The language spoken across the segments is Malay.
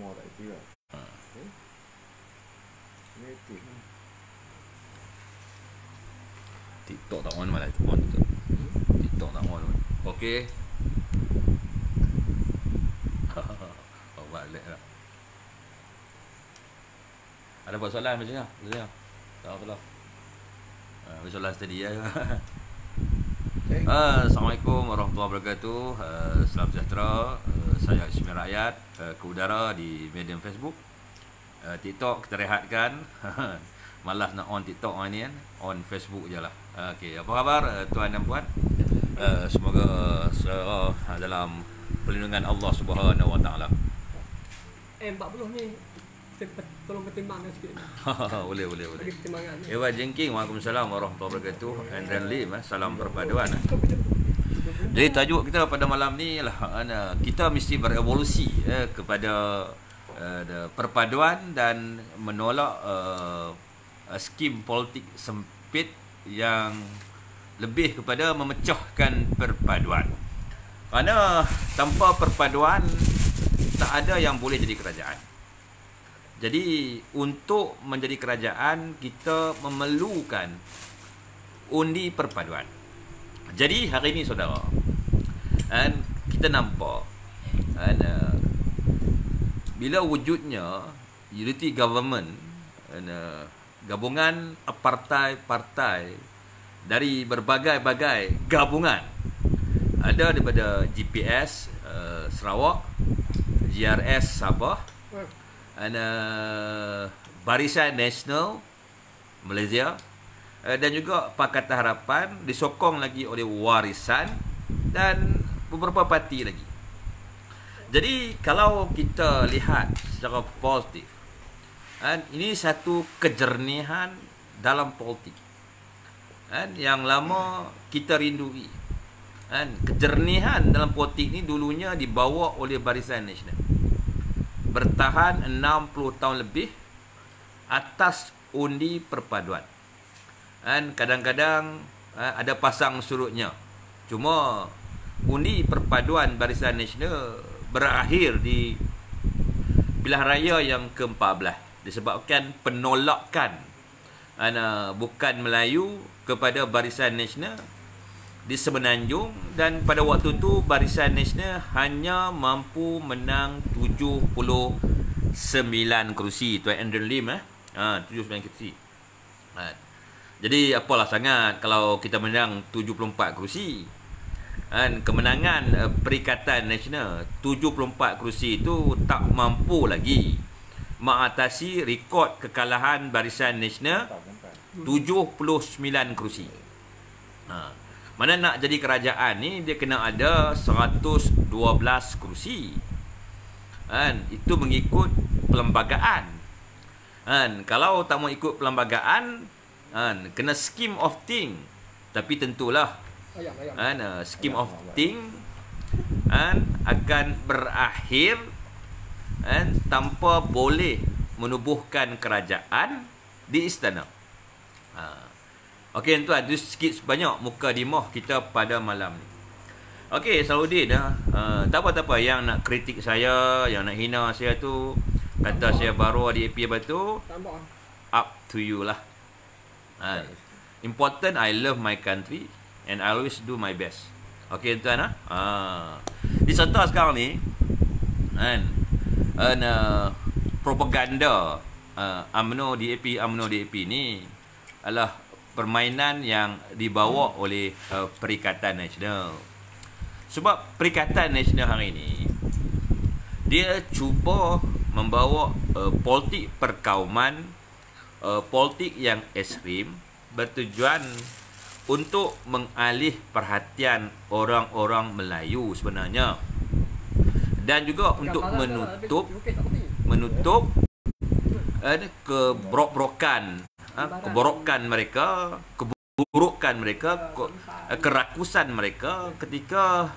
semua tak aktif lah. Ini aktif. TikTok tak on malah on tu. TikTok tak on. Okey. Oh, balik lah. Ada buat soalan macam ni? Macam ni? Tak apa lah. Soalan tadi ya. Assalamualaikum warahmatullahi wabarakatuh. Salam sejahtera. Saya Ismail Rakyat ke udara di medium Facebook. TikTok kita rehatkan. Malas nak on TikTok ni kan. On Facebook je lah. Okey, apa khabar tuan dan puan? Semoga dalam perlindungan Allah Subhanahu Wa Taala. 40 ni tolong pertimbangkan sikit. Boleh. Bagi pertimbangan. Ewa Jengking, Waalaikumsalam warahmatullahi wabarakatuh. Andren Lim, salam perpaduan. Jadi tajuk kita pada malam ni lah, kita mesti berevolusi kepada perpaduan dan menolak skim politik sempit yang lebih kepada memecahkan perpaduan. Kerana tanpa perpaduan tak ada yang boleh jadi kerajaan. Jadi untuk menjadi kerajaan kita memerlukan undi perpaduan. Jadi hari ini saudara, kita nampak bila wujudnya unity government, gabungan partai-partai dari berbagai-bagai gabungan, ada daripada GPS Sarawak, GRS Sabah, Barisan Nasional Malaysia, dan juga Pakatan Harapan, disokong lagi oleh Warisan dan beberapa parti lagi. Jadi kalau kita lihat secara positif, ini satu kejernihan dalam politik yang lama kita rindui. Kejernihan dalam politik ni dulunya dibawa oleh Barisan Nasional, bertahan 60 tahun lebih atas undi perpaduan. Kadang-kadang ada pasang surutnya. Cuma undi perpaduan Barisan Nasional berakhir di pilihan raya yang ke-14 disebabkan penolakan bukan Melayu kepada Barisan Nasional di Semenanjung, dan pada waktu itu Barisan Nasional hanya mampu menang 79 kerusi. Tuan Andrew Lim 79 kerusi. Jadi apalah sangat kalau kita menang 74 kerusi. Kemenangan Perikatan Nasional 74 kerusi itu tak mampu lagi mengatasi rekod kekalahan Barisan Nasional 79 kerusi. Mana nak jadi kerajaan ni dia kena ada 112 kerusi. Itu mengikut perlembagaan. Kalau tak mau ikut perlembagaan, kena scheme of thing. Tapi tentulah scheme of thing akan berakhir tanpa boleh menubuhkan kerajaan di istana. Okey tuan, itu sikit sebanyak muka dimah kita pada malam ni. Okey, Salahuddin, tak apa-apa yang nak kritik saya, yang nak hina saya tu, kata saya baru di AP tu, up to you lah. Important, I love my country and I always do my best. Okey tuan, di contoh sekarang ni propaganda UMNO DAP ni adalah permainan yang dibawa oleh Perikatan Nasional. Sebab Perikatan Nasional hari ini dia cuba membawa politik perkauman, politik yang ekstrim, bertujuan untuk mengalih perhatian orang-orang Melayu sebenarnya, dan juga untuk menutup keborokan mereka, keburukan mereka, kerakusan mereka ketika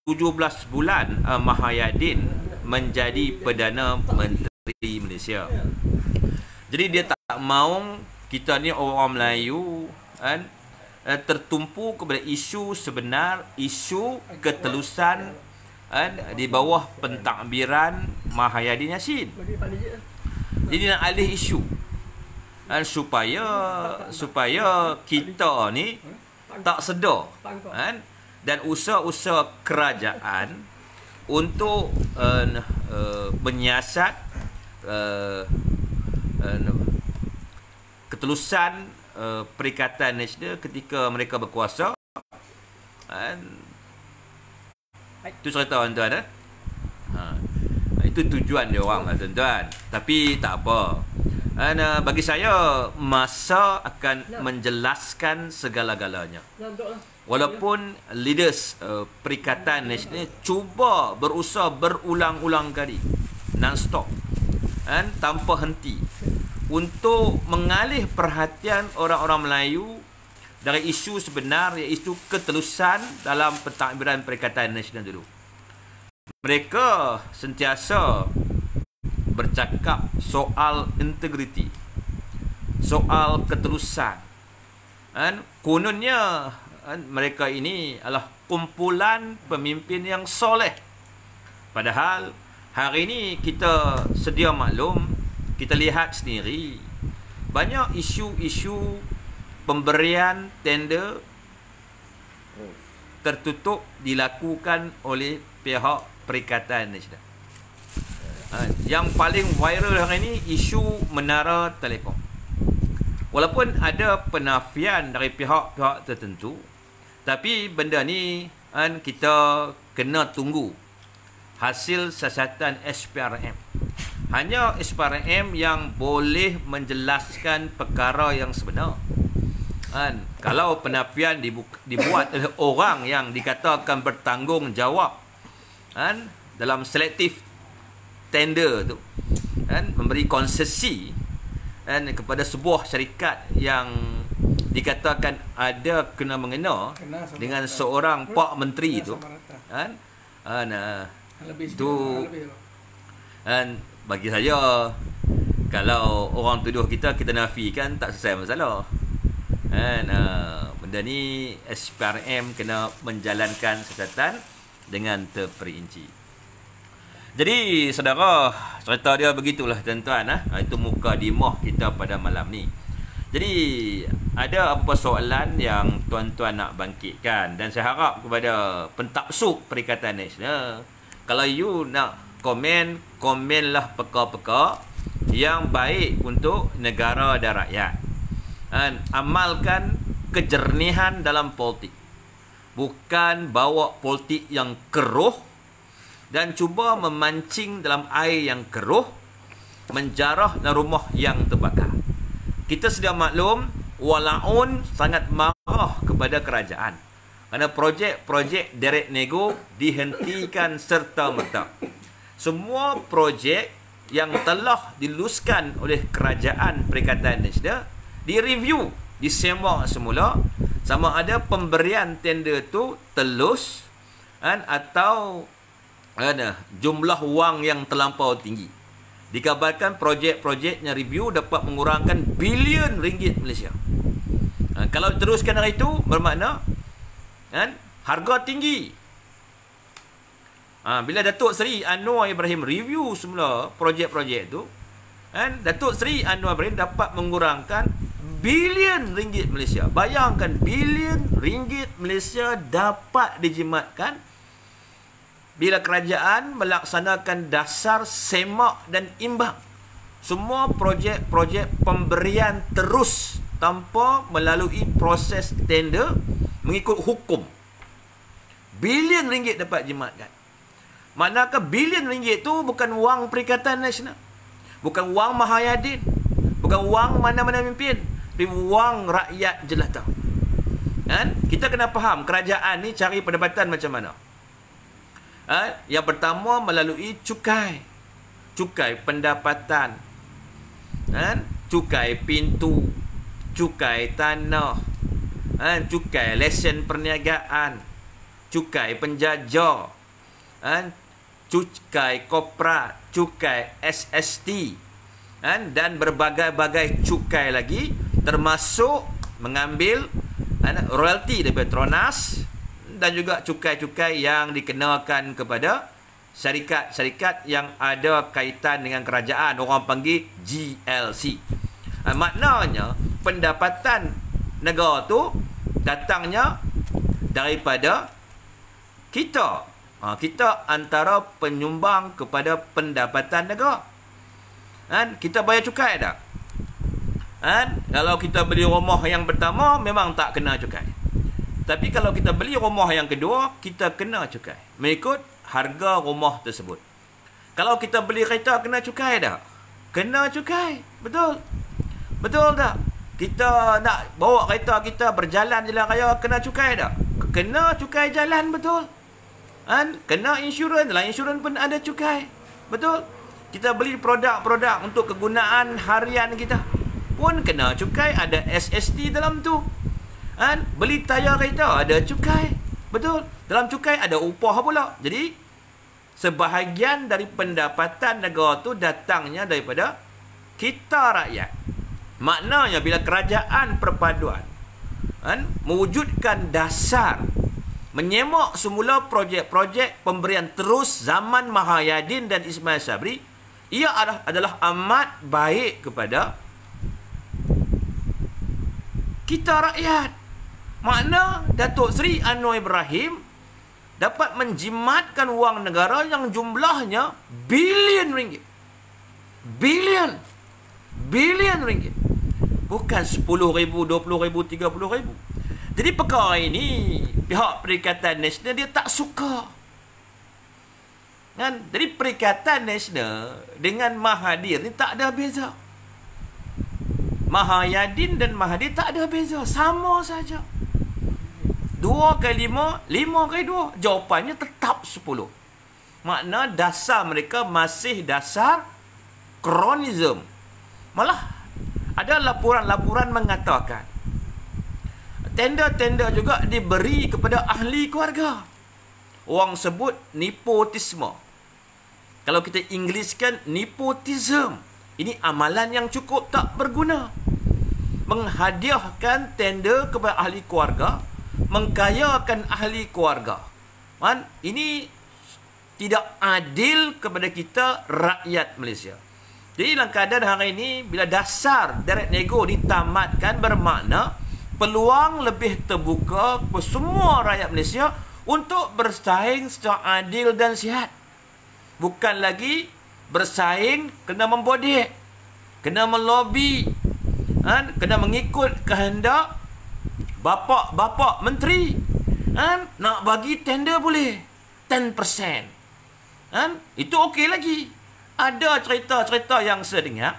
17 bulan Mahayadin menjadi Perdana Menteri Malaysia. Jadi dia tak mahu kita ni orang Melayu tertumpu kepada isu sebenar, isu ketelusan di bawah pentadbiran Mahayadin Yassin. Bagi Pak Nijik. Jadi nak alih isu supaya kita ni tak sedar dan usaha-usaha kerajaan untuk menyiasat ketelusan Perikatan Nasional ketika mereka berkuasa. Itu cerita tuan-tuan. Itu tujuan dia orang lah tuan-tuan. Tapi tak apa. Bagi saya masa akan menjelaskan segala-galanya. Walaupun leaders Perikatan Nasional cuba berusaha berulang-ulang kali non-stop tanpa henti untuk mengalih perhatian orang-orang Melayu dari isu sebenar, iaitu ketelusan dalam pentadbiran Perikatan Nasional dulu. Mereka sentiasa bercakap soal integriti, soal ketelusan. Kononnya mereka ini adalah kumpulan pemimpin yang soleh. Padahal hari ini kita sedia maklum, kita lihat sendiri banyak isu-isu pemberian tender tertutup dilakukan oleh pihak Perikatan Nasional. Yang paling viral hari ini isu menara telekom. Walaupun ada penafian dari pihak-pihak tertentu, tapi benda ni kita kena tunggu hasil siasatan SPRM. Hanya SPRM yang boleh menjelaskan perkara yang sebenar. Kalau penafian dibuat oleh orang yang dikatakan bertanggungjawab dalam selektif tender tu, memberi konsesi kepada sebuah syarikat yang dikatakan ada kena mengena dengan seorang Pak Menteri tu, itu bagi saya, kalau orang tuduh kita nafikan, tak selesai masalah. Benda ni SPRM kena menjalankan siasatan dengan terperinci. Jadi saudara, cerita dia begitulah tuan-tuan. Itu mukadimah kita pada malam ni. Jadi ada apa soalan yang tuan-tuan nak bangkitkan, dan saya harap kepada pentafsir Perikatan Nasional, kalau you nak komen, komenlah perkara-perkara yang baik untuk negara dan rakyat. Amalkan kejernihan dalam politik, bukan bawa politik yang keruh dan cuba memancing dalam air yang keruh, menjarah dalam rumah yang terbakar. Kita sedia maklum, Walaun sangat marah kepada kerajaan kerana projek-projek direct nego dihentikan serta-merta. Semua projek yang telah diluluskan oleh kerajaan Perikatan Nasional direview, disemak semula sama ada pemberian tender tu telus atau jumlah wang yang terlampau tinggi. Dikabarkan projek-projeknya review dapat mengurangkan bilion ringgit Malaysia. Kalau diteruskan hari itu, bermakna harga tinggi. Bila Datuk Seri Anwar Ibrahim review semula projek-projek itu, Datuk Seri Anwar Ibrahim dapat mengurangkan bilion ringgit Malaysia. Bayangkan, bilion ringgit Malaysia dapat dijimatkan bila kerajaan melaksanakan dasar semak dan imbang. Semua projek-projek pemberian terus tanpa melalui proses tender mengikut hukum. Bilion ringgit dapat jimatkan. Manakah bilion ringgit tu bukan wang Perikatan Nasional, bukan wang Mahayadin, bukan wang mana-mana mimpin, tapi wang rakyat jelata. Kita kena faham kerajaan ni cari pendapatan macam mana. Yang pertama melalui cukai pendapatan, cukai pintu, cukai tanah, cukai lesen perniagaan, cukai penjaja, cukai korporat, cukai SST, dan berbagai-bagai cukai lagi, termasuk mengambil royalti daripada Tronas dan juga cukai-cukai yang dikenakan kepada syarikat-syarikat yang ada kaitan dengan kerajaan, orang panggil GLC. Maknanya pendapatan negara tu datangnya daripada kita. Kita antara penyumbang kepada pendapatan negara. Kan? Kita bayar cukai tak? Kan? Kalau kita beli rumah yang pertama, memang tak kena cukai. Tapi kalau kita beli rumah yang kedua, kita kena cukai. Mengikut harga rumah tersebut. Kalau kita beli kereta, kena cukai tak? Kena cukai. Betul? Betul tak? Kita nak bawa kereta kita berjalan jalan raya, kena cukai tak? Kena cukai jalan, betul? Kan? Kena insurans. Dalam insurans pun ada cukai. Betul? Kita beli produk-produk untuk kegunaan harian kita pun kena cukai. Ada SST dalam tu. Kan? Beli tayar kereta ada cukai. Betul? Dalam cukai ada upah pula. Jadi sebahagian dari pendapatan negara tu datangnya daripada kita rakyat. Maknanya bila kerajaan perpaduan mewujudkan dasar, menyemak semula projek-projek pemberian terus zaman Mahayadin dan Ismail Sabri, ia adalah amat baik kepada kita rakyat. Makna Datuk Seri Anwar Ibrahim dapat menjimatkan wang negara yang jumlahnya bilion ringgit. Bilion ringgit. Bukan 10,000, 20,000, 30,000. Jadi perkara ini pihak Perikatan Nasional dia tak suka. Kan? Jadi Perikatan Nasional dengan Mahathir ni tak ada beza. Mahayadin dan Mahathir tak ada beza, sama saja. 2 kali 5, 5 kali 2, jawapannya tetap 10. Makna dasar mereka masih dasar kronism. Malah ada laporan-laporan mengatakan tender-tender juga diberi kepada ahli keluarga. Orang sebut nepotisme. Kalau kita Englishkan, nepotism. Ini amalan yang cukup tak berguna. Menghadiahkan tender kepada ahli keluarga, mengkayakan ahli keluarga. Ini tidak adil kepada kita rakyat Malaysia. Jadi dalam keadaan hari ini, bila dasar direct nego ditamatkan, bermakna peluang lebih terbuka kepada semua rakyat Malaysia untuk bersaing secara adil dan sihat. Bukan lagi bersaing kena membodek, kena melobi, kena mengikut kehendak bapa-bapa menteri. Nak bagi tender boleh 10%. Itu okey lagi. Ada cerita-cerita yang saya dengar,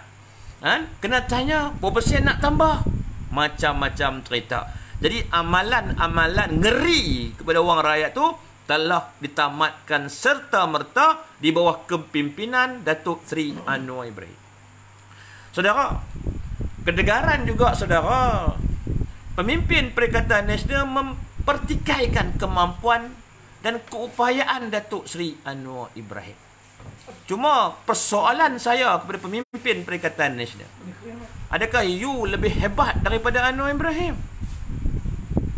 kena tanya berapa persen nak tambah. Macam-macam cerita. Jadi amalan-amalan ngeri kepada wang rakyat tu telah ditamatkan serta-merta di bawah kepimpinan Datuk Seri Anwar Ibrahim. Saudara, kenegaraan juga saudara, pemimpin Perikatan Nasional mempertikaikan kemampuan dan keupayaan Datuk Seri Anwar Ibrahim. Cuma persoalan saya kepada pemimpin Perikatan Nasional, adakah you lebih hebat daripada Anwar Ibrahim?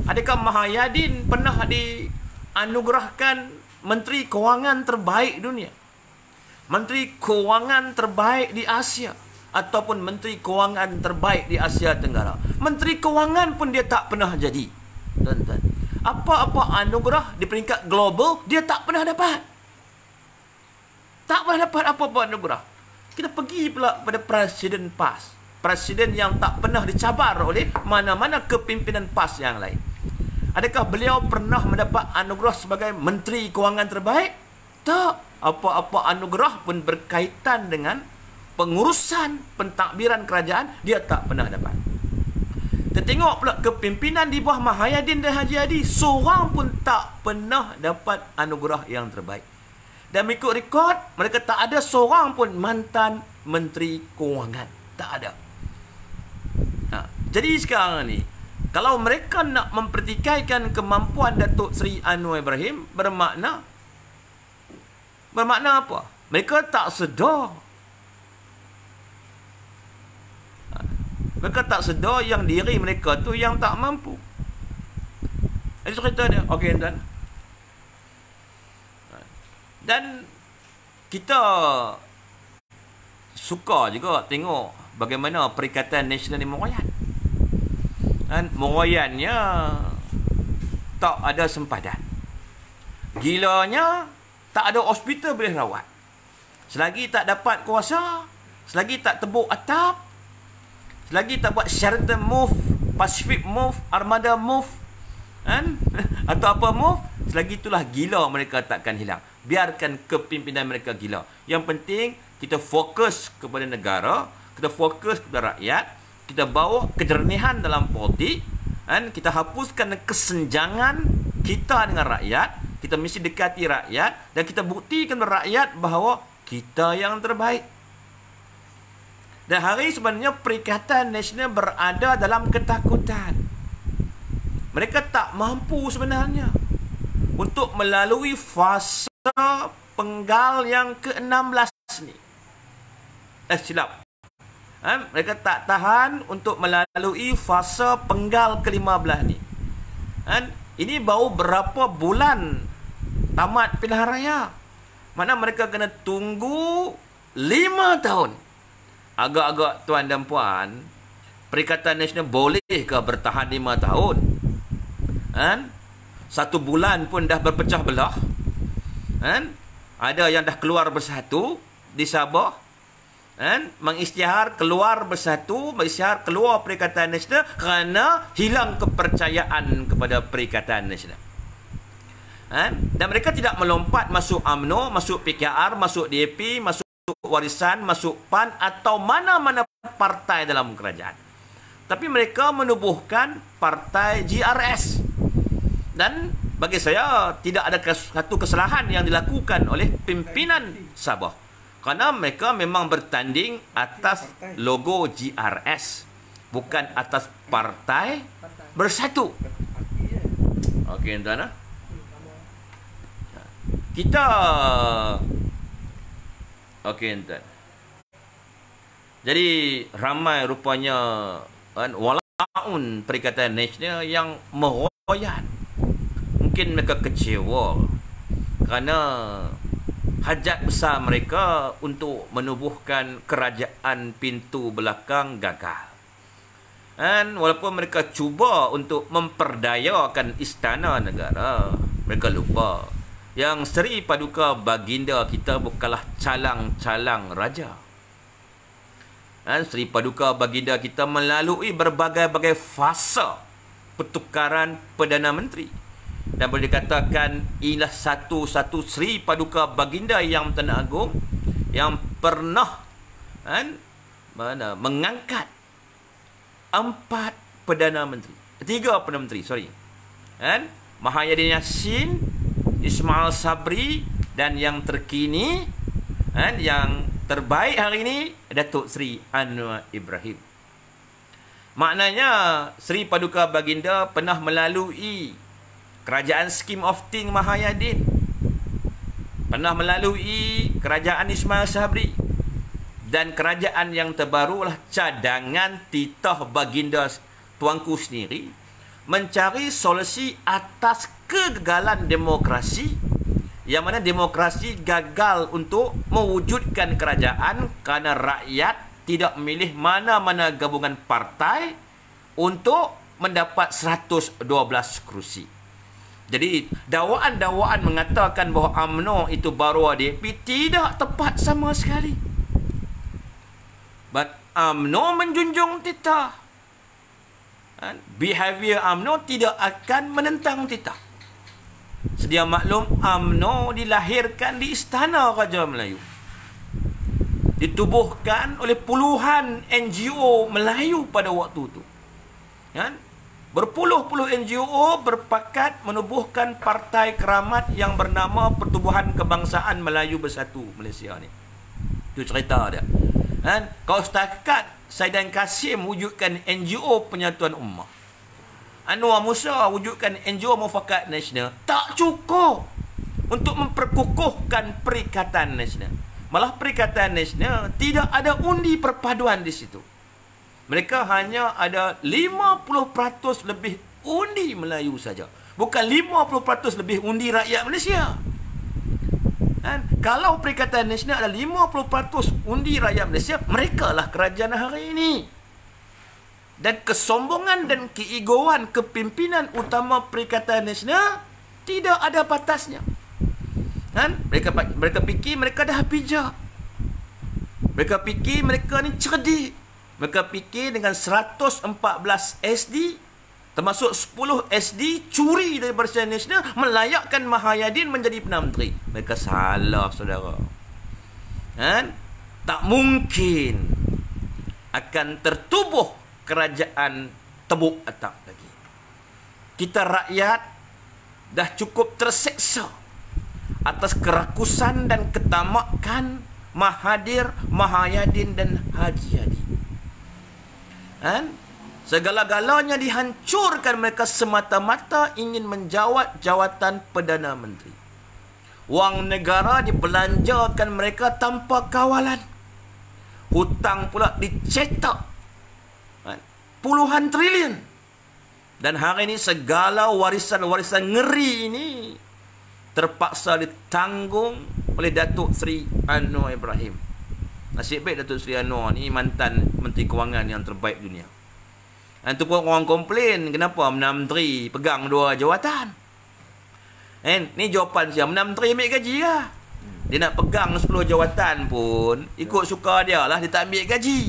Adakah Mahayadin pernah dianugerahkan Menteri Kewangan terbaik dunia, Menteri Kewangan terbaik di Asia, ataupun Menteri Kewangan terbaik di Asia Tenggara? Menteri Kewangan pun dia tak pernah jadi. Tuan-tuan, apa-apa anugerah di peringkat global dia tak pernah dapat. Tak pernah dapat apa-apa anugerah. Kita pergi pula pada Presiden PAS, presiden yang tak pernah dicabar oleh mana-mana kepimpinan PAS yang lain. Adakah beliau pernah mendapat anugerah sebagai Menteri Kewangan terbaik? Tak. Apa-apa anugerah pun berkaitan dengan pengurusan pentadbiran kerajaan, dia tak pernah dapat. Kita tengok pula kepimpinan di bawah Mahayadin dan Haji Hadi, seorang pun tak pernah dapat anugerah yang terbaik. Dan mengikut rekod, mereka tak ada seorang pun mantan Menteri Kewangan. Tak ada. Jadi sekarang ni, kalau mereka nak mempertikaikan kemampuan Datuk Seri Anwar Ibrahim, bermakna apa? Mereka tak sedar. Mereka tak sedar yang diri mereka tu yang tak mampu. Itu cerita dia. Okey tuan. Dan kita suka juga tengok bagaimana Perikatan Nasional ni meroyan. Dan meroyannya tak ada sempadan. Gilanya tak ada hospital boleh rawat. Selagi tak dapat kuasa, selagi tak tebuk atap, selagi tak buat Sheraton move, Pacific move, Armada move, kan? Atau apa move, selagi itulah gila mereka takkan hilang. Biarkan kepimpinan mereka gila. Yang penting kita fokus kepada negara, kita fokus kepada rakyat, kita bawa kejernihan dalam politik, kan? Kita hapuskan kesenjangan kita dengan rakyat. Kita mesti dekati rakyat dan kita buktikan kepada rakyat bahawa kita yang terbaik. Dan hari sebenarnya Perikatan Nasional berada dalam ketakutan. Mereka tak mampu sebenarnya untuk melalui fasa penggal yang ke-16 ni. Silap. Mereka tak tahan untuk melalui fasa penggal ke-15 ni. Ini baru berapa bulan tamat pilihan raya. Mana mereka kena tunggu 5 tahun. Agak-agak tuan dan puan, Perikatan Nasional bolehkah bertahan 5 tahun? 1 bulan pun dah berpecah belah. Ada yang dah keluar bersatu di Sabah. Mengisytihar keluar bersatu, mengisytihar keluar Perikatan Nasional kerana hilang kepercayaan kepada Perikatan Nasional. Dan mereka tidak melompat masuk UMNO, masuk PKR, masuk DAP, masuk Warisan, masuk PAN atau mana-mana partai dalam kerajaan. Tapi mereka menubuhkan partai GRS. Dan bagi saya tidak ada satu kesalahan yang dilakukan oleh pimpinan Sabah. Kerana mereka memang bertanding atas logo GRS, bukan atas partai bersatu. Okey, tuan. Kita okey, tuan. Jadi ramai rupanya walaupun Perikatan Nasional yang meroyan. Mungkin mereka kecewa kerana hajat besar mereka untuk menubuhkan kerajaan pintu belakang gagal. Dan walaupun mereka cuba untuk memperdayakan istana negara, mereka lupa yang Seri Paduka Baginda kita bukanlah calang-calang raja. Dan Seri Paduka Baginda kita melalui berbagai-bagai fasa pertukaran Perdana Menteri. Dan boleh dikatakan inilah satu-satu Seri Paduka Baginda yang Menteri Agung yang pernah mengangkat 3 Perdana Menteri, Mahayadin Yassin, Ismail Sabri, dan yang terkini yang terbaik hari ini Datuk Seri Anwar Ibrahim. Maknanya Seri Paduka Baginda pernah melalui Kerajaan Scheme of Things Mahayadin, pernah melalui Kerajaan Ismail Sabri, dan kerajaan yang terbarulah cadangan titah Baginda Tuanku sendiri mencari solusi atas kegagalan demokrasi, yang mana demokrasi gagal untuk mewujudkan kerajaan kerana rakyat tidak memilih mana-mana gabungan partai untuk mendapat 112 kerusi. Jadi dakwaan-dakwaan mengatakan bahawa UMNO itu baru DAP tidak tepat sama sekali. But UMNO menjunjung titah. Behavior UMNO tidak akan menentang titah. Sedia maklum, UMNO dilahirkan di Istana Raja Melayu. Ditubuhkan oleh puluhan NGO Melayu pada waktu itu. Berpuluh-puluh NGO berpakat menubuhkan partai keramat yang bernama Pertubuhan Kebangsaan Melayu Bersatu Malaysia ni. Itu cerita dia. Kalau setakat Saidan Kasim wujudkan NGO Penyatuan Ummah, Anwar Musa wujudkan NGO Mufakat Nasional, tak cukup untuk memperkukuhkan Perikatan Nasional. Malah Perikatan Nasional tidak ada undi perpaduan di situ. Mereka hanya ada 50% lebih undi Melayu saja. Bukan 50% lebih undi rakyat Malaysia. Kan? Kalau Perikatan Nasional ada 50% undi rakyat Malaysia, mereka lah kerajaan hari ini. Dan kesombongan dan keegoan kepimpinan utama Perikatan Nasional tidak ada batasnya. Kan? Mereka fikir mereka dah bijak. Mereka fikir mereka ni cerdik. Mereka fikir dengan 114 SD, termasuk 10 SD curi dari Barisan Nasional, melayakkan Mahayadin menjadi Perdana Menteri. Mereka salah, saudara. Kan? Tak mungkin akan tertubuh kerajaan tebuk atap lagi. Kita rakyat dah cukup terseksa atas kerakusan dan ketamakan Mahathir, Mahayadin dan Haji Hadi. Kan? Segala-galanya dihancurkan, mereka semata-mata ingin menjawat jawatan Perdana Menteri. Wang negara dibelanjakan mereka tanpa kawalan. Hutang pula dicetak puluhan triliun. Dan hari ini segala warisan-warisan ngeri ini terpaksa ditanggung oleh Datuk Seri Anwar Ibrahim. Nasib baik Datuk Seri Anwar ni mantan Menteri Kewangan yang terbaik dunia. Dan tu pun orang komplain, kenapa Perdana Menteri pegang dua jawatan? Ni jawapan siapa? Perdana Menteri ambil gaji lah. Dia nak pegang 10 jawatan pun ikut suka dia lah, dia tak ambil gaji.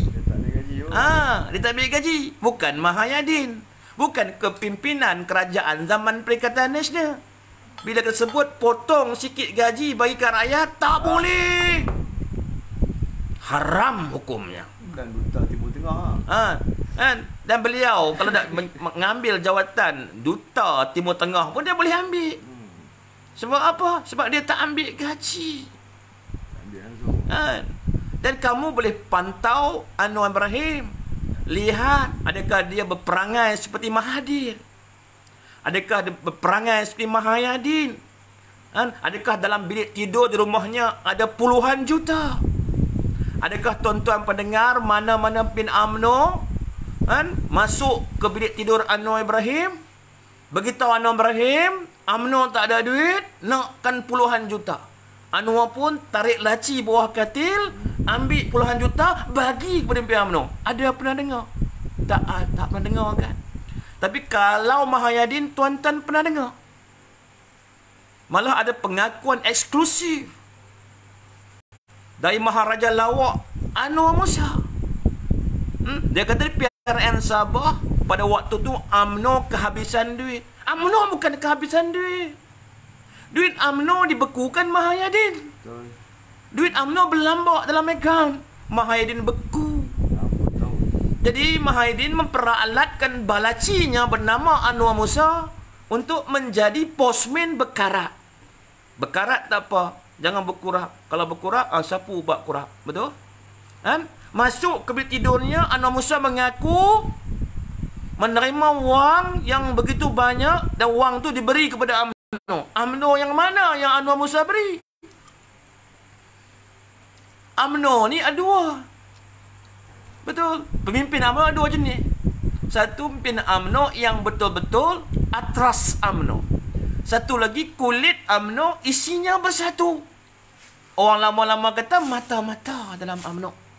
Dia tak ambil gaji. Bukan Mahayadin, bukan kepimpinan kerajaan zaman Perikatan Nasional. Bila tersebut potong sikit gaji bagikan rakyat, tak boleh. Haram hukumnya. Bukan Duta Timur Tengah. Dan beliau kalau nak mengambil jawatan Duta Timur Tengah pun dia boleh ambil. Sebab apa? Sebab dia tak ambil gaji. Ambil langsung. Dan kamu boleh pantau Anwar Ibrahim. Lihat adakah dia berperangai seperti Mahathir. Adakah dia berperangai seperti Mahayadin. Adakah dalam bilik tidur di rumahnya ada puluhan juta. Adakah tuan-tuan pendengar mana-mana pin UMNO masuk ke bilik tidur Anwar Ibrahim, beritahu Anwar Ibrahim UMNO tak ada duit, nakkan puluhan juta. Anwar pun tarik laci bawah katil, ambil puluhan juta, bagi kepada pihak UMNO. Ada pernah dengar? Tak pernah dengar kan? Tapi kalau Mahayadin, tuan-tuan pernah dengar? Malah ada pengakuan eksklusif dari Maharaja Lawak Anwar Musa. Dia kata di PRN Sabah pada waktu tu UMNO kehabisan duit. UMNO bukan kehabisan duit. Duit UMNO dibekukan Mahayadin. Betul. Duit UMNO berlambak dalam akaun. Mahayadin beku. Jadi Mahayadin memperalatkan balacinya bernama Anwar Musa untuk menjadi postman bekarat. Bekarat tak apa, jangan berkurak. Kalau berkurak, sapu bak kurak. Betul? Masuk ke bilik tidurnya, Anwar Musa mengaku menerima wang yang begitu banyak dan wang tu diberi kepada UMNO. UMNO yang mana yang Anwar Musa beri? UMNO ni ada dua. Betul? Pemimpin UMNO ada dua jenis. Satu pemimpin UMNO yang betul-betul atras UMNO. Satu lagi kulit UMNO isinya bersatu. Orang lama-lama kata mata-mata dalam UMNO.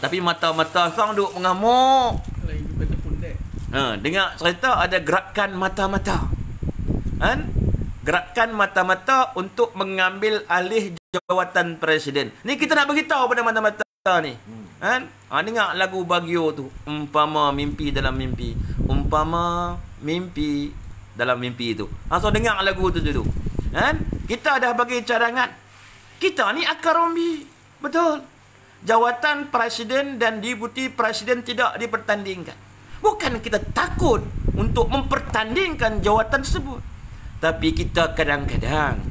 Tapi mata-mata sekarang duduk mengamuk. Lain juga terpundek. Dengar cerita ada gerakan mata-mata. Gerakan mata-mata untuk mengambil alih jawatan presiden. Ni kita nak beritahu pada mata-mata ni. Dengar lagu Baguio tu. Umpama mimpi dalam mimpi. Umpama mimpi dalam mimpi itu. So dengar lagu tu dulu. Kita dah bagi cadangan. Kita ni akar umbi. Betul. Jawatan presiden dan deputi presiden tidak dipertandingkan. Bukan kita takut untuk mempertandingkan jawatan tersebut. Tapi kita kadang-kadang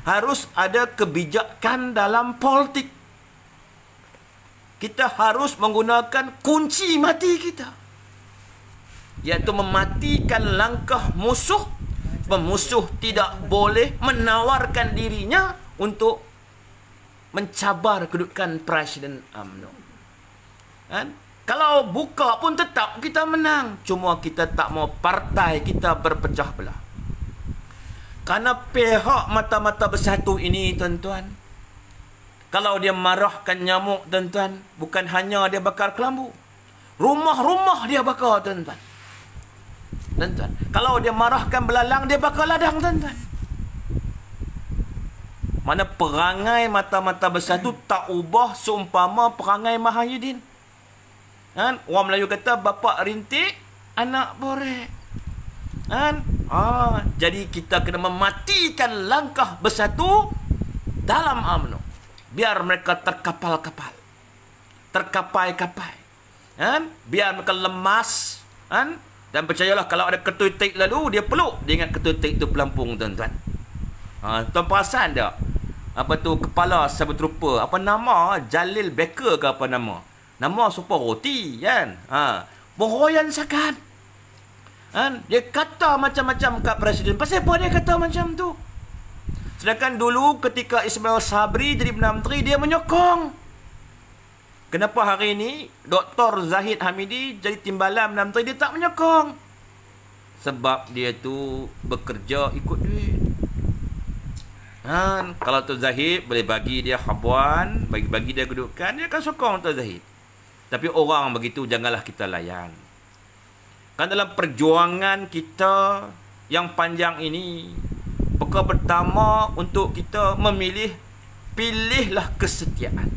harus ada kebijakan dalam politik. Kita harus menggunakan kunci mati kita, iaitu mematikan langkah musuh. Pemusuh tidak boleh menawarkan dirinya untuk mencabar kedudukan Presiden UMNO. Kalau buka pun tetap kita menang. Cuma kita tak mau partai kita berpecah belah. Karena pihak mata-mata bersatu ini, tuan-tuan, kalau dia marahkan nyamuk, tuan-tuan, bukan hanya dia bakar kelambu, rumah-rumah dia bakar, tuan-tuan. Tuan-tuan, kalau dia marahkan belalang, dia bakar ladang, tuan-tuan. Mana perangai mata-mata bersatu tak ubah seumpama perangai Mahyudin. Kan? Orang Melayu kata bapak rintik, anak borek. Kan? Jadi kita kena mematikan langkah bersatu dalam UMNO. Biar mereka terkapal-kapal, terkapai-kapai. Kan? Biar mereka lemas. Kan? Dan percayalah kalau ada ketutik lalu, dia peluk. Dia ingat ketutik itu pelampung, tuan-tuan. Tuan perasan tak? Apa tu kepala sabut rupa, apa nama? Jalil Baker ke apa nama? Nama super roti, kan? Bohroyan sakan. Kan? Dia kata macam-macam kat presiden. Pasal apa dia kata macam tu? Sedangkan dulu ketika Ismail Sabri jadi Perdana Menteri, dia menyokong. Kenapa hari ini Dr. Zahid Hamidi jadi timbalan Perdana Menteri, dia tak menyokong? Sebab dia tu bekerja ikut duit. Kalau Tuan Zahid boleh bagi dia habuan, bagi dia kedudukan, dia akan sokong Tuan Zahid. Tapi orang begitu janganlah kita layan. Kan dalam perjuangan kita yang panjang ini, perkara pertama untuk kita memilih, pilihlah kesetiaan.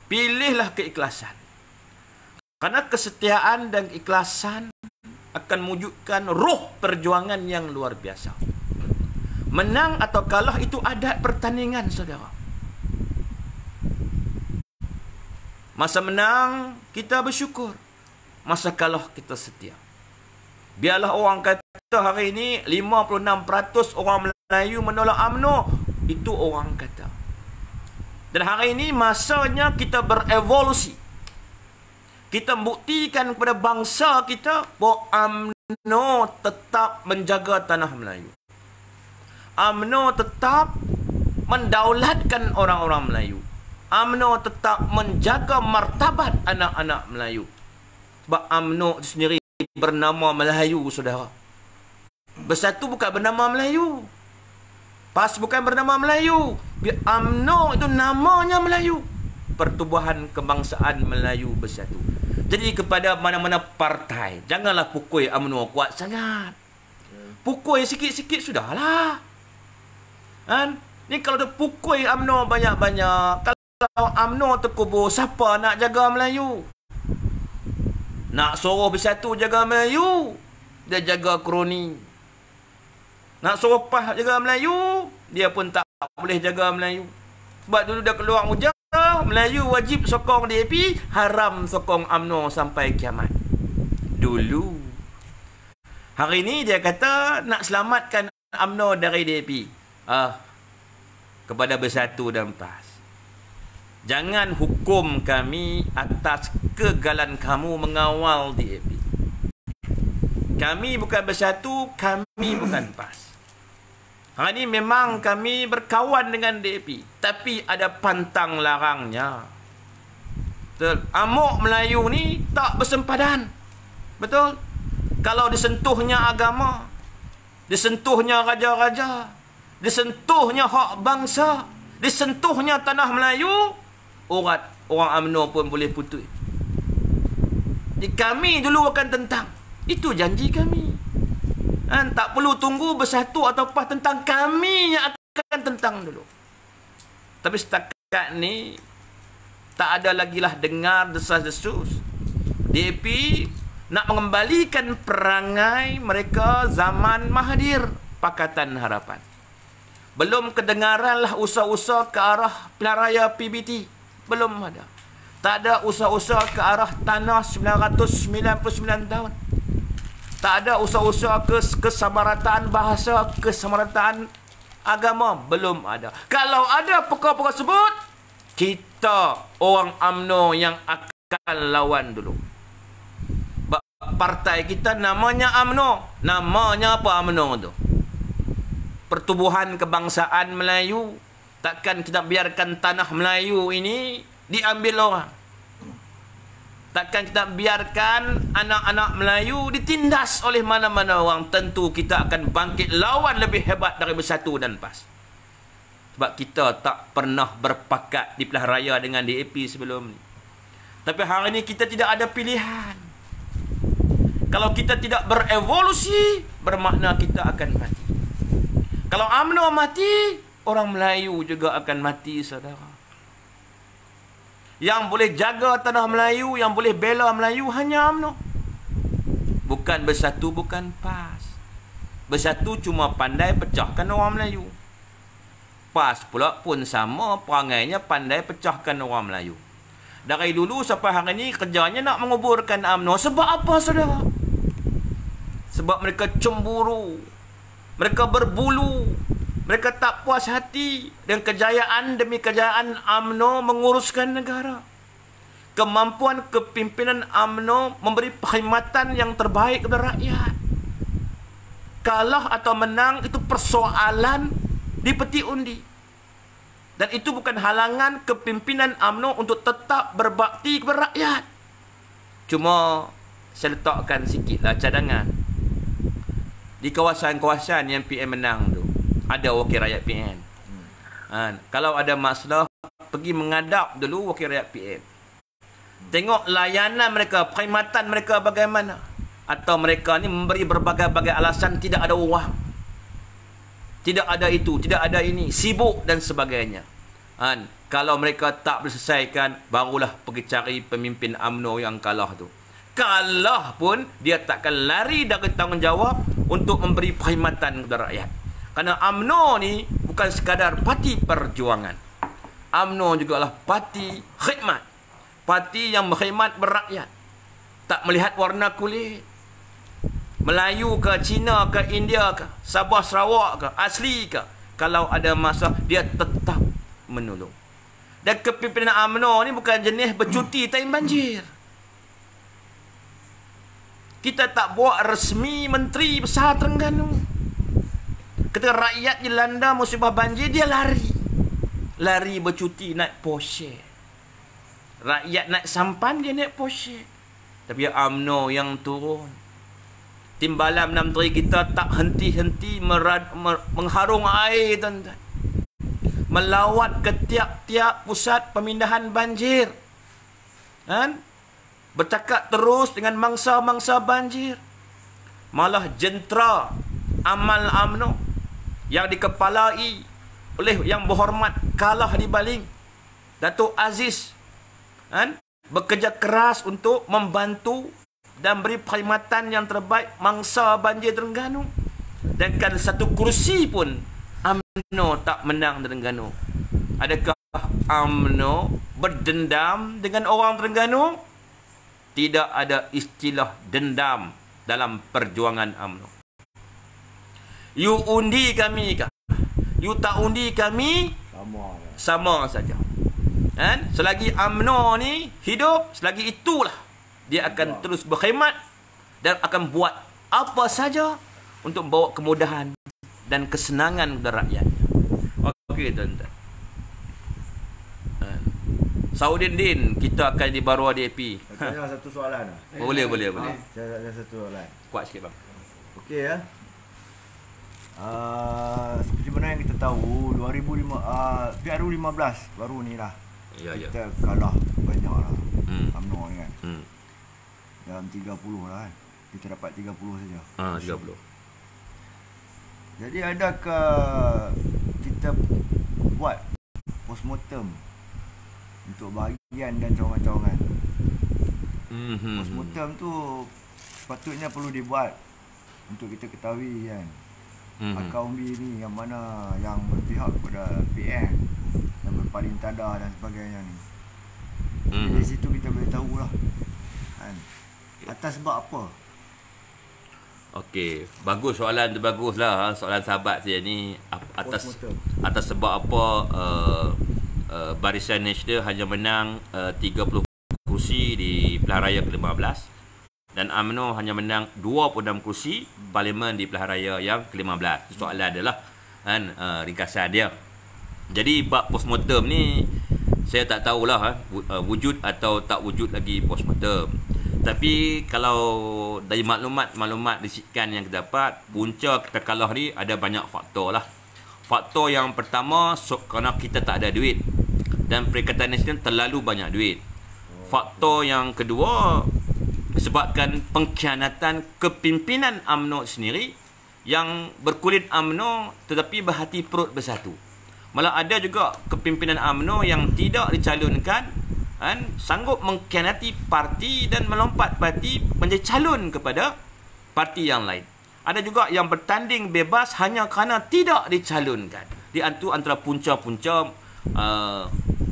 Pilihlah keikhlasan. Karena kesetiaan dan keikhlasan akan mewujudkan roh perjuangan yang luar biasa. Menang atau kalah itu adat pertandingan, saudara. Masa menang, kita bersyukur. Masa kalah, kita setia. Biarlah orang kata hari ini 56% orang Melayu menolak UMNO. Itu orang kata. Dan hari ini masanya kita berevolusi. Kita membuktikan kepada bangsa kita bahawa UMNO tetap menjaga tanah Melayu. UMNO tetap mendaulatkan orang-orang Melayu. UMNO tetap menjaga martabat anak-anak Melayu. Sebab UMNO sendiri bernama Melayu, saudara. Bersatu bukan bernama Melayu. PAS bukan bernama Melayu. UMNO itu namanya Melayu. Pertubuhan Kebangsaan Melayu Bersatu. Jadi kepada mana-mana partai, janganlah pukul UMNO kuat sangat. Pukul sikit-sikit sudahlah. Kan? Ni kalau dia pukul UMNO banyak-banyak, kalau UMNO terkubur, siapa nak jaga Melayu? Nak suruh Bersatu jaga Melayu, dia jaga kroni. Nak suruh PAS jaga Melayu, dia pun tak boleh jaga Melayu. Sebab dulu dah keluar hujah, Melayu wajib sokong DAP, haram sokong UMNO sampai kiamat. Dulu. Hari ini dia kata nak selamatkan UMNO dari DAP. Kepada Bersatu dan PAS, jangan hukum kami atas kegagalan kamu mengawal DAP. Kami bukan Bersatu, kami bukan PAS. Hari ini memang kami berkawan dengan DAP, tapi ada pantang larangnya. Betul? Amok Melayu ni tak bersempadan. Betul? Kalau disentuhnya agama, disentuhnya raja-raja, disentuhnya hak bangsa, disentuhnya tanah Melayu, urat orang UMNO pun boleh putus. Jadi kami dulu akan tentang. Itu janji kami. Tak perlu tunggu Bersatu atau PAS tentang, kami yang akan tentang dulu. Tapi setakat ni tak ada lagi lah dengar desas-desus. DAP nak mengembalikan perangai mereka zaman Mahathir, Pakatan Harapan. Belum kedengaranlah usaha-usaha ke arah pilihan raya PBT. Belum ada. Tak ada usaha-usaha ke arah tanah 999 tahun. Tak ada usaha-usaha kesamarataan bahasa, kesamarataan agama. Belum ada. Kalau ada perkara-perkara tersebut, kita orang UMNO yang akan lawan dulu. Partai kita namanya UMNO. Namanya apa UMNO tu? Pertubuhan Kebangsaan Melayu. Takkan kita biarkan tanah Melayu ini diambil orang. Takkan kita biarkan anak-anak Melayu ditindas oleh mana-mana orang. Tentu kita akan bangkit lawan lebih hebat dari Bersatu dan PAS. Sebab kita tak pernah berpakat di pilihan raya dengan DAP sebelum ni. Tapi hari ini kita tidak ada pilihan. Kalau kita tidak berevolusi, bermakna kita akan mati. Kalau UMNO mati, orang Melayu juga akan mati, saudara. Yang boleh jaga tanah Melayu, yang boleh bela Melayu hanya UMNO. Bukan Bersatu, bukan PAS. Bersatu cuma pandai pecahkan orang Melayu. PAS pula pun sama perangainya, pandai pecahkan orang Melayu. Dari dulu sampai hari ini kerjanya nak menguburkan UMNO. Sebab apa, saudara? Sebab mereka cemburu, mereka berbulu, mereka tak puas hati dengan kejayaan demi kejayaan UMNO menguruskan negara. Kemampuan kepimpinan UMNO memberi perkhidmatan yang terbaik kepada rakyat. Kalah atau menang itu persoalan di peti undi. Dan itu bukan halangan kepimpinan UMNO untuk tetap berbakti kepada rakyat. Cuma saya letakkan sikitlah cadangan. Di kawasan-kawasan yang PM menang tu, ada wakil rakyat PM. Kalau ada masalah, pergi menghadap dulu wakil rakyat PM. Tengok layanan mereka, perkhidmatan mereka bagaimana. Atau mereka ni memberi berbagai-bagai alasan, tidak ada wang, tidak ada itu, tidak ada ini, sibuk dan sebagainya. Kalau mereka tak berselesaikan, barulah pergi cari pemimpin UMNO yang kalah tu. Kalah pun dia takkan lari dari tanggungjawab untuk memberi perkhidmatan kepada rakyat. Kerana UMNO ni bukan sekadar parti perjuangan. UMNO juga adalah parti khidmat. Parti yang berkhidmat berakyat. Tak melihat warna kulit. Melayu ke, Cina ke, India ke, Sabah, Sarawak ke, asli ke. Kalau ada masalah, dia tetap menolong. Dan kepimpinan UMNO ni bukan jenis bercuti time banjir. Kita tak buat resmi Menteri Besar Terengganu. Ketika rakyat dilanda musibah banjir, dia lari. Lari bercuti naik Porsche. Rakyat naik sampan, dia naik Porsche. Tapi UMNO yang turun. Timbalan Menteri kita tak henti-henti mengharung air, tuan-tuan. Melawat ke tiap-tiap pusat pemindahan banjir. Bercakap terus dengan mangsa-mangsa banjir. Malah jentera amal UMNO yang dikepalai oleh yang berhormat kalah di baling Datuk Aziz bekerja keras untuk membantu dan beri perkhidmatan yang terbaik mangsa banjir Terengganu. Dan kan satu kursi pun UMNO tak menang Terengganu. Adakah UMNO berdendam dengan orang Terengganu? Tidak ada istilah dendam dalam perjuangan UMNO. You undi kami kah? You tak undi kami, sama saja. Selagi UMNO ni hidup, selagi itulah dia akan terus berkhidmat dan akan buat apa saja untuk membawa kemudahan dan kesenangan kepada rakyat. Okey, tuan-tuan. Saudin, kita akan di Barua DAP. Tanya satu soalan lah. Boleh. Saya ada satu soalan. Kuat sikit, bang. Okey ya. Seperti mana yang kita tahu, PRU 15 baru ni lah. Ya. Kita kalah banyak lah. UMNO ni kan. Dalam 30 lah kan. Kita dapat 30 saja. 30. Jadi adakah kita buat postmortem untuk bahagian dan cawangan-cawangan? Postmortem tu sepatutnya perlu dibuat untuk kita ketahui kan, akar umbi ni yang mana yang berpihak kepada PM, yang berpaling tada dan sebagainya ni. Dari situ kita boleh tahulah kan, atas sebab apa. Okey, bagus soalan tu, baguslah soalan sahabat saya ni. Atas sebab apa Barisan Nasional hanya menang 30 kursi di pilihan raya ke-15 dan UMNO hanya menang 26 kursi parlimen di pilihan raya yang ke-15. Soalan adalah ringkasan dia. Jadi bab postmortem ni saya tak tahulah wujud atau tak wujud lagi postmortem. Tapi kalau dari maklumat risikan yang kita dapat, punca kita kalah ni ada banyak faktor lah. Faktor yang pertama, kerana kita tak ada duit dan Perikatan Nasional terlalu banyak duit. Faktor yang kedua, disebabkan pengkhianatan kepimpinan UMNO sendiri yang berkulit UMNO tetapi berhati perut bersatu. Malah ada juga kepimpinan UMNO yang tidak dicalonkan sanggup mengkhianati parti dan melompat parti menjadi calon kepada parti yang lain. Ada juga yang bertanding bebas hanya kerana tidak dicalonkan. Di antara punca-punca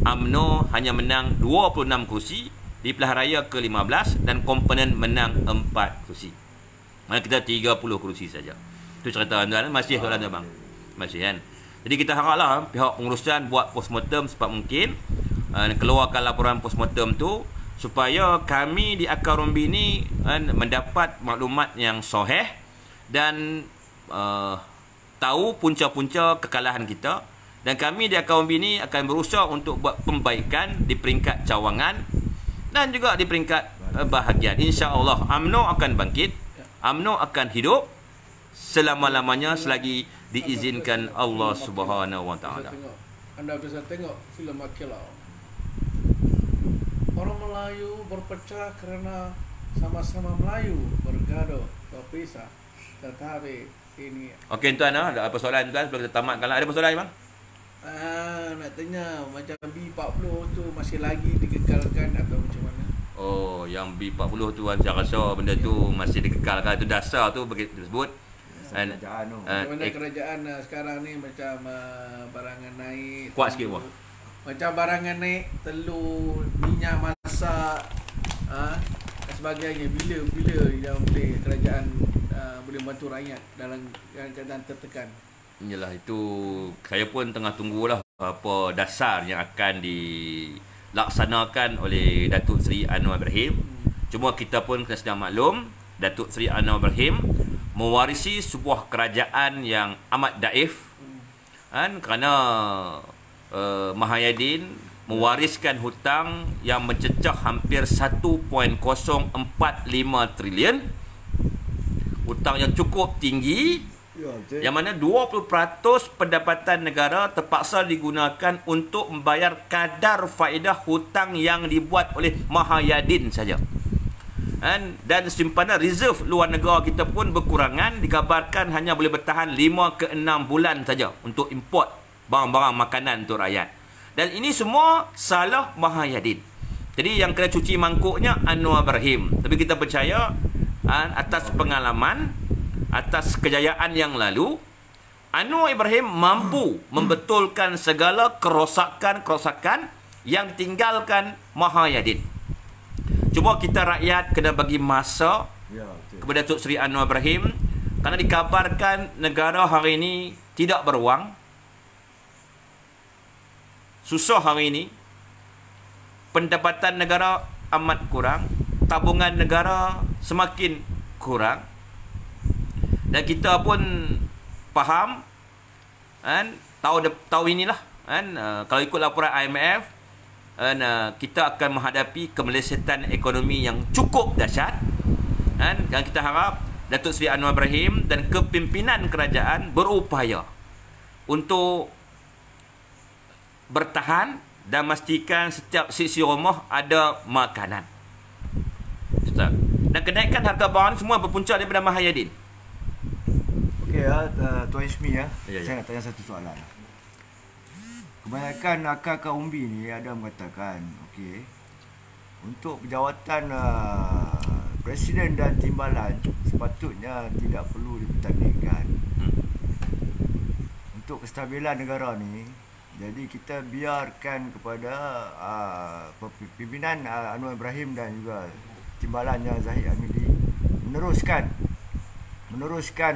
UMNO hanya menang 26 kursi di pilihan raya ke-15 dan komponen menang 4 kursi. Mana kita 30 kursi saja. Itu cerita tuan masih soalan tu bang. Masih kan. Jadi kita haraplah pihak pengurusan buat postmortem secepat mungkin, keluarkan laporan postmortem tu supaya kami di Akar Rumbi ni mendapat maklumat yang sahih dan tahu punca-punca kekalahan kita, dan kami di Akar Rumbi ni akan berusaha untuk buat pembaikan di peringkat cawangan dan juga di peringkat bahagian. InsyaAllah UMNO akan bangkit, UMNO akan hidup selama-lamanya selagi diizinkan Allah Subhanahu Wa Taala. Anda bisa tengok filem Akila. Orang Melayu berpecah kerana sama-sama Melayu, bergaduh, berpisah. Tetapi ini. Okey tuan, ada apa soalan tuan sebelum kita tamatkan? Ada apa soalan bang? Nak tanya macam B40 tu masih lagi dikekalkan atau macam mana? Oh, yang B40 tu saya rasa benda tu masih dikekalkan. Itu dasar tu begitu disebut. Kerajaan tu. Macam mana kerajaan sekarang ni macam barangan naik. Kuat sikit wah. Macam barangan naik, telur, minyak masak, dan sebagainya. Bila yang boleh kerajaan boleh bantu rakyat dalam keadaan tertekan? Yalah, itu saya pun tengah tunggulah apa dasar yang akan dilaksanakan oleh Datuk Seri Anwar Ibrahim. Cuma kita pun kena sedia maklum, Datuk Seri Anwar Ibrahim mewarisi sebuah kerajaan yang amat daif, kerana Mahayadin mewariskan hutang yang mencecah hampir 1.045 trilion, hutang yang cukup tinggi, yang mana 20% pendapatan negara terpaksa digunakan untuk membayar kadar faedah hutang yang dibuat oleh Mahayadin saja. Dan simpanan reserve luar negara kita pun berkurangan, dikabarkan hanya boleh bertahan 5 ke 6 bulan saja untuk import barang-barang makanan untuk rakyat. Dan ini semua salah Mahayadin. Jadi yang kena cuci mangkuknya Anwar Ibrahim. Tapi kita percaya atas pengalaman, atas kejayaan yang lalu, Anwar Ibrahim mampu membetulkan segala kerosakan-kerosakan yang tinggalkan Mahayadin. Cuma kita rakyat kena bagi masa kepada Datuk Seri Anwar Ibrahim, kerana dikabarkan negara hari ini tidak berwang, susah hari ini, pendapatan negara amat kurang, tabungan negara semakin kurang, dan kita pun faham tahu inilah kalau ikut laporan IMF, kita akan menghadapi kemelesetan ekonomi yang cukup dahsyat, dan kita harap Datuk Seri Anwar Ibrahim dan kepimpinan kerajaan berupaya untuk bertahan dan memastikan setiap sisi rumah ada makanan. Dan kenaikan harga barang semua berpunca daripada Mahayadin. Okey Tuan Ismi saya nak tanya satu soalan. Kebanyakan akar umbi ni ada mengatakan, okey, untuk jawatan Presiden dan Timbalan sepatutnya tidak perlu dipertandingkan. Untuk kestabilan negara ni, jadi kita biarkan kepada pimpinan Anwar Ibrahim dan juga Timbalannya Zahid Hamidi meneruskan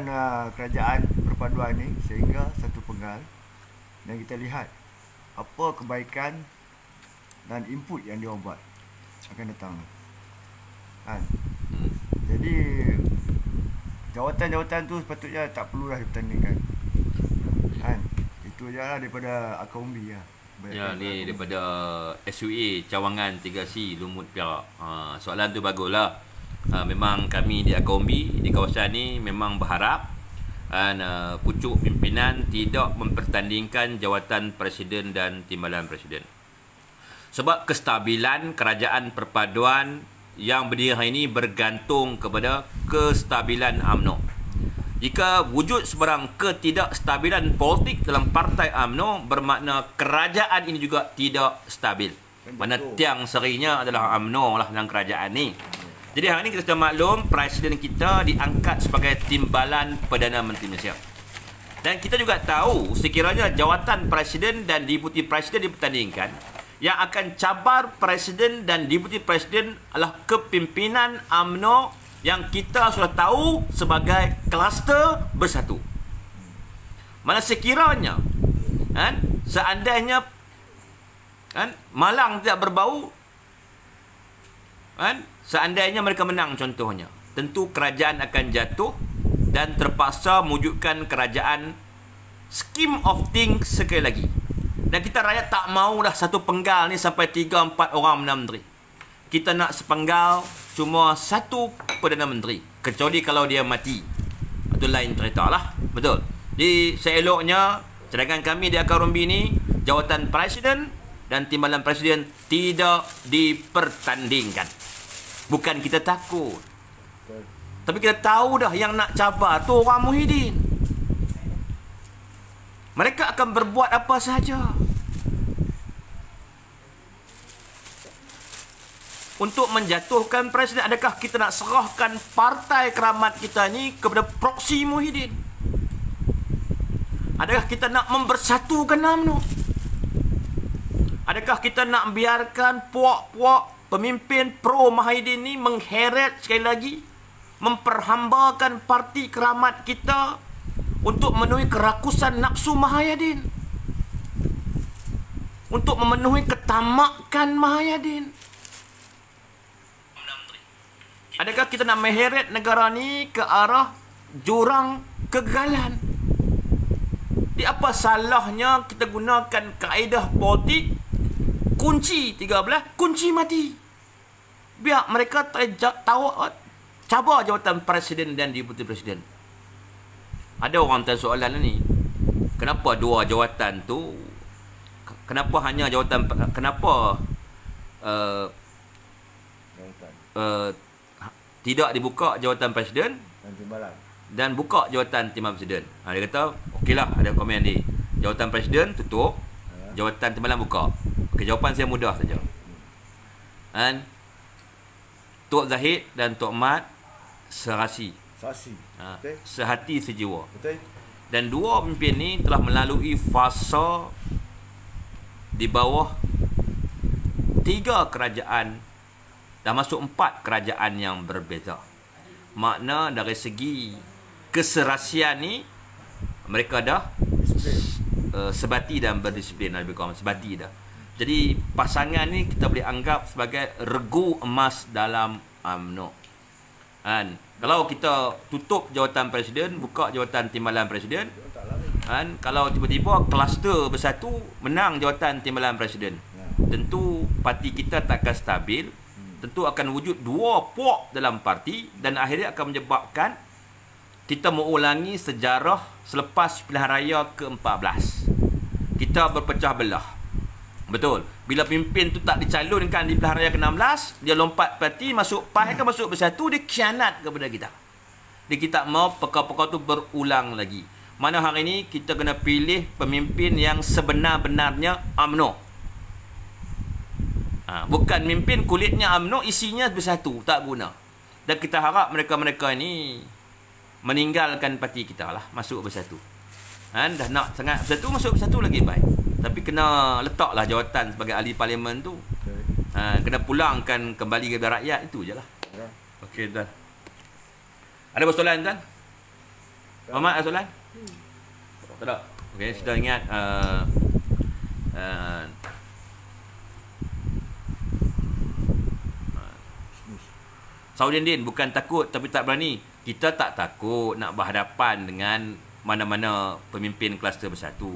kerajaan perpaduan ni sehingga satu penggal, dan kita lihat apa kebaikan dan input yang dia buat akan datang. Jadi jawatan-jawatan tu sepatutnya tak perlulah dipertandingkan. Itu je lah daripada akar umbi . Ya, ni daripada SUA Cawangan 3C Lumut Perak. Soalan tu baguslah. Memang kami di Akaumbi di kawasan ni memang berharap pucuk pimpinan tidak mempertandingkan jawatan presiden dan timbalan presiden. Sebab kestabilan kerajaan perpaduan yang berdiri hari ini bergantung kepada kestabilan UMNO. Jika wujud sebarang ketidakstabilan politik dalam partai UMNO, bermakna kerajaan ini juga tidak stabil. Mana tiang serinya adalah UMNO lah dalam kerajaan ni. Jadi hari ini kita sudah maklum presiden kita diangkat sebagai timbalan Perdana Menteri Malaysia. Dan kita juga tahu sekiranya jawatan presiden dan deputi presiden dipertandingkan, yang akan cabar presiden dan deputi presiden adalah kepimpinan UMNO yang kita sudah tahu sebagai kluster bersatu. Mana sekiranya seandainya malang tidak berbau, seandainya mereka menang contohnya, tentu kerajaan akan jatuh dan terpaksa mewujudkan kerajaan scheme of things sekali lagi. Dan kita rakyat tak maulah satu penggal ni sampai 3-4 orang Menteri. Kita nak sepenggal cuma satu Perdana Menteri, kecuali kalau dia mati, itu lain cerita lah. Betul. Jadi seeloknya cadangan kami di Akaumbi ni, jawatan presiden dan timbalan presiden tidak dipertandingkan. Bukan kita takut, tapi kita tahu dah yang nak cabar tu orang Muhyiddin. Mereka akan berbuat apa sahaja untuk menjatuhkan presiden. Adakah kita nak serahkan partai keramat kita ni kepada proksi Muhyiddin? Adakah kita nak membersatukan UMNO? Adakah kita nak biarkan puak-puak pemimpin pro Muhyiddin ni mengheret sekali lagi, memperhambakan parti keramat kita untuk memenuhi kerakusan nafsu Muhyiddin, untuk memenuhi ketamakan Muhyiddin? Adakah kita nak mengheret negara ni ke arah jurang kegagalan? Di apa salahnya kita gunakan kaedah politik kunci 13, kunci mati? Biar mereka tahu cabar jawatan presiden dan deputi presiden. Ada orang tanya soalan ni, kenapa dua jawatan tu, kenapa hanya jawatan, kenapa tidak dibuka jawatan presiden dan buka jawatan timbalan presiden? Dia kata okeylah, ada komen ni, jawatan presiden tutup, jawatan timbalan buka. Okey, jawapan saya mudah saja. Tok Zahid dan Tok Mat serasi, sehati sejiwa. Betul. Dan dua pemimpin ni telah melalui fasa di bawah 3 kerajaan dah masuk 4 kerajaan yang berbeza. Makna dari segi keserasian ni mereka dah sebati dan berdisiplin, lebih kurang sebati dah. Jadi pasangan ni kita boleh anggap sebagai regu emas dalam UMNO. Kalau kita tutup jawatan presiden, buka jawatan timbalan presiden, kalau tiba-tiba kluster bersatu menang jawatan timbalan presiden, tentu parti kita tak akan stabil. Tentu akan wujud 2 puak dalam parti dan akhirnya akan menyebabkan kita mengulangi sejarah selepas pilihan raya ke-14. Kita berpecah belah. Betul. Bila pimpin tu tak dicalonkan di pilihan raya ke-16, dia lompat parti, masuk PAS, kan masuk bersatu, dia khianat kepada kita. Dia kita mau perkara-perkara tu berulang lagi. Mana hari ini kita kena pilih pemimpin yang sebenar-benarnya UMNO. Bukan mimpin kulitnya UMNO, isinya bersatu, tak guna. Dan kita harap mereka-mereka ini meninggalkan parti kita lah, masuk bersatu. Dah nak sangat bersatu, masuk bersatu lagi baik. Tapi kena letaklah jawatan sebagai ahli parlimen tu. Kena pulangkan kembali kepada rakyat, itu je lah. Okey, tuan. Ada soalan, tuan? Muhammad, ada soalan? Tak ada. Okey, sudah ingat Saudin bukan takut tapi tak berani. Kita tak takut nak berhadapan dengan mana-mana pemimpin kluster bersatu.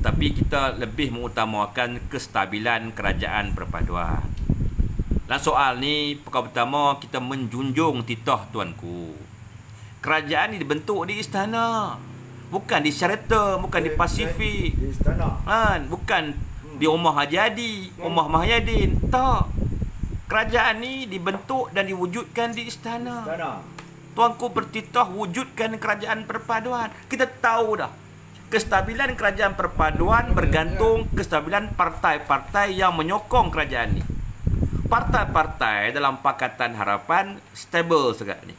tapi kita lebih mengutamakan kestabilan kerajaan perpaduan. Dan soal ni, perkara pertama, kita menjunjung titah tuanku. Kerajaan ni dibentuk di istana, bukan di Sheraton, bukan di Pasifik, di istana. bukan di rumah Haji Adi, rumah Mahyadin. Tak. Kerajaan ni dibentuk dan diwujudkan di istana. Tuanku bertitah wujudkan kerajaan perpaduan. Kita tahu dah, kestabilan kerajaan perpaduan bergantung kestabilan partai-partai yang menyokong kerajaan ni. Partai-partai dalam Pakatan Harapan stable sekarang ni.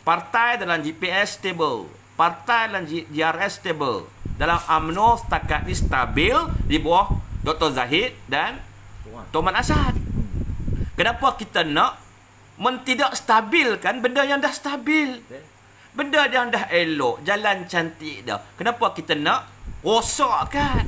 Partai dalam GPS stable. Partai dalam GRS stable. Dalam UMNO setakat ni stabil di bawah Dr. Zahid dan Tuan Asad. Kenapa kita nak tidak stabilkan benda yang dah stabil? Benda yang dah elok, jalan cantik dah. Kenapa kita nak rosakkan?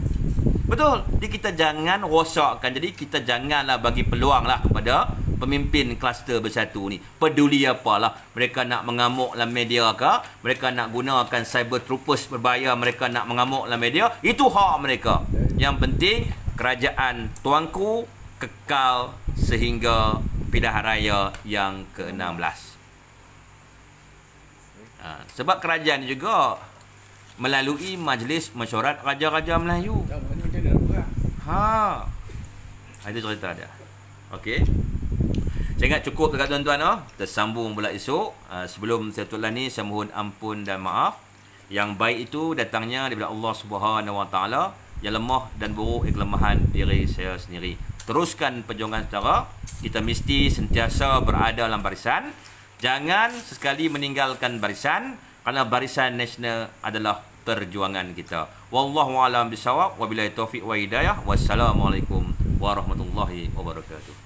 Betul. Jadi kita jangan rosakkan. Jadi kita janganlah bagi peluang lah kepada pemimpin kluster bersatu ni. Peduli apalah. Mereka nak mengamuk dalam media ke? Mereka nak gunakan cyber troopers berbayar. Mereka nak mengamuk dalam media. Itu hak mereka. Yang penting kerajaan tuanku kekal sehingga pilihan raya yang ke-16. Sebab kerajaan juga melalui Majlis Mesyuarat Raja-Raja Melayu. Itu cerita dia. Okey. Saya ingat cukup dekat tuan-tuan. Kita sambung pula esok. Sebelum saya tutup ni, saya mohon ampun dan maaf. Yang baik itu datangnya daripada Allah Subhanahu Wa Taala. Yang lemah dan buruk kelemahan diri saya sendiri. Teruskan perjuangan saudara. Kita mesti sentiasa berada dalam barisan. Jangan sesekali meninggalkan barisan, kerana barisan nasional adalah perjuangan kita. Wallahu a'lam bishawab. Wabillahi taufiq wa hidayah. Wassalamualaikum warahmatullahi wabarakatuh.